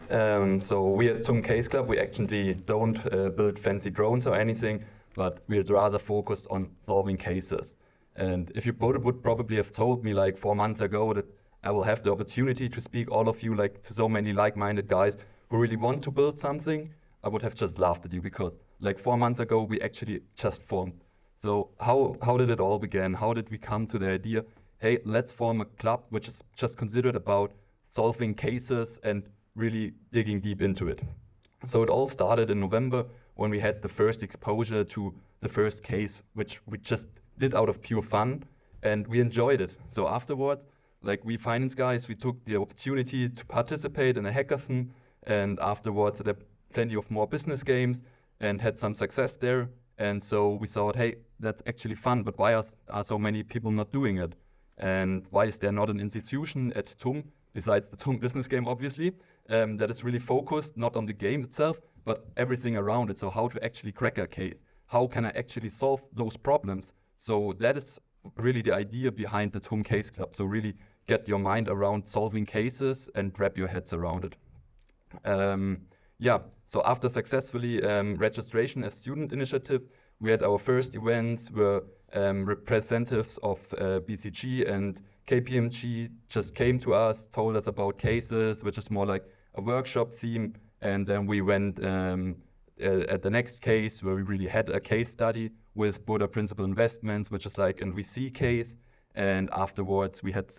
So we at TUM Case Club, we actually don't build fancy drones or anything, but we're rather focused on solving cases. And if you would probably have told me like 4 months ago that I will have the opportunity to speak all of you like to so many like-minded guys who really want to build something, I would have just laughed at you, because like 4 months ago we actually just formed. So how did it all begin? How did we come to the idea, hey, let's form a club which is just considered about solving cases and really digging deep into it? So it all started in November when we had the first exposure to the first case, which we just did out of pure fun, and we enjoyed it. So afterwards, like we finance guys, we took the opportunity to participate in a hackathon, and afterwards there were plenty of more business games and had some success there. And so we thought, hey, that's actually fun, but why are so many people not doing it? And why is there not an institution at TUM, besides the TUM business game, obviously, that is really focused not on the game itself, but everything around it? So how to actually crack a case? How can I actually solve those problems? So that is really the idea behind the TUM Case Club. So really get your mind around solving cases and wrap your heads around it. So after successfully registration as student initiative, we had our first events where representatives of BCG and KPMG just came to us, told us about cases, which is more like a workshop theme. And then we went at the next case where we really had a case study with Buddha Principal Investments, which is like a VC case. And afterwards we had,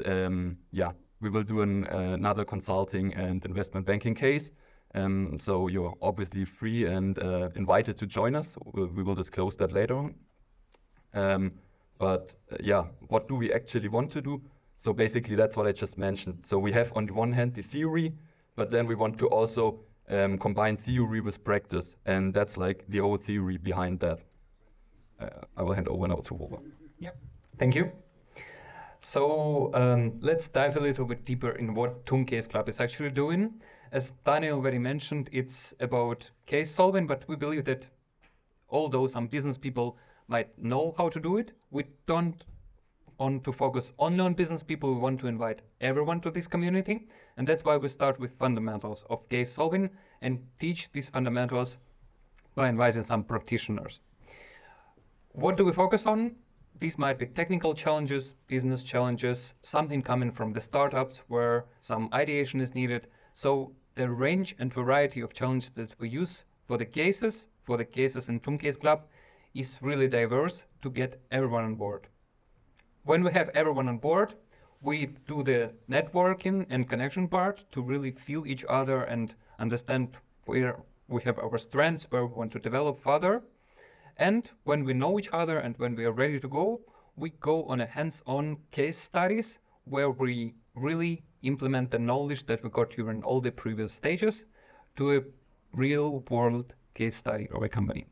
we will do another consulting and investment banking case. So you're obviously free and invited to join us. We will disclose that later on. What do we actually want to do? So basically that's what I just mentioned. So we have on the one hand the theory, but then we want to also combine theory with practice. And that's like the whole theory behind that. I will hand over now to Robert. Yep, thank you. So let's dive a little bit deeper in what TUM Case Club is actually doing. As Daniel already mentioned, it's about case solving, but we believe that although some business people might know how to do it, we don't want to focus only on business people. We want to invite everyone to this community. And that's why we start with fundamentals of case solving and teach these fundamentals by inviting some practitioners. What do we focus on? These might be technical challenges, business challenges, something coming from the startups where some ideation is needed. So the range and variety of challenges that we use for the cases in TUM Case Club is really diverse to get everyone on board. When we have everyone on board, we do the networking and connection part to really feel each other and understand where we have our strengths, where we want to develop further. And when we know each other and when we are ready to go, we go on a hands-on case studies where we really implement the knowledge that we got during all the previous stages to a real-world case study of a company.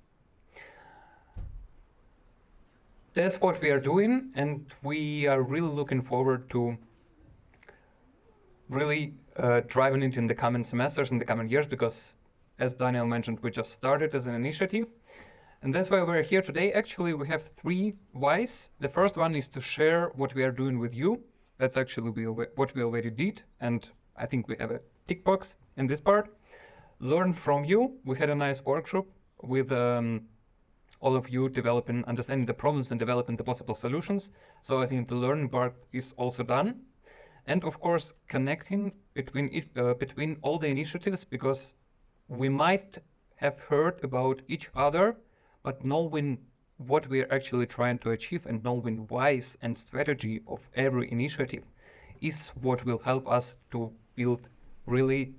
That's what we are doing, and we are really looking forward to really driving it in the coming semesters, in the coming years, because as Daniel mentioned, we just started as an initiative. And that's why we're here today. Actually, we have 3 whys. The first one is to share what we are doing with you. That's actually what we already did. And I think we have a tick box in this part. Learn from you. We had a nice workshop with all of you understanding the problems and developing the possible solutions. So I think the learning part is also done. And of course, connecting between all the initiatives, because we might have heard about each other, but knowing what we are actually trying to achieve and knowing whys and strategy of every initiative is what will help us to build really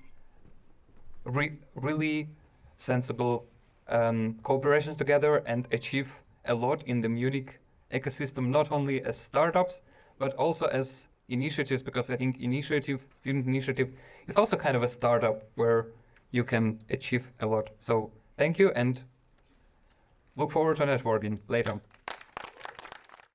sensible cooperations together and achieve a lot in the Munich ecosystem, not only as startups, but also as initiatives, because I think student initiative is also kind of a startup where you can achieve a lot. So thank you and look forward to networking later.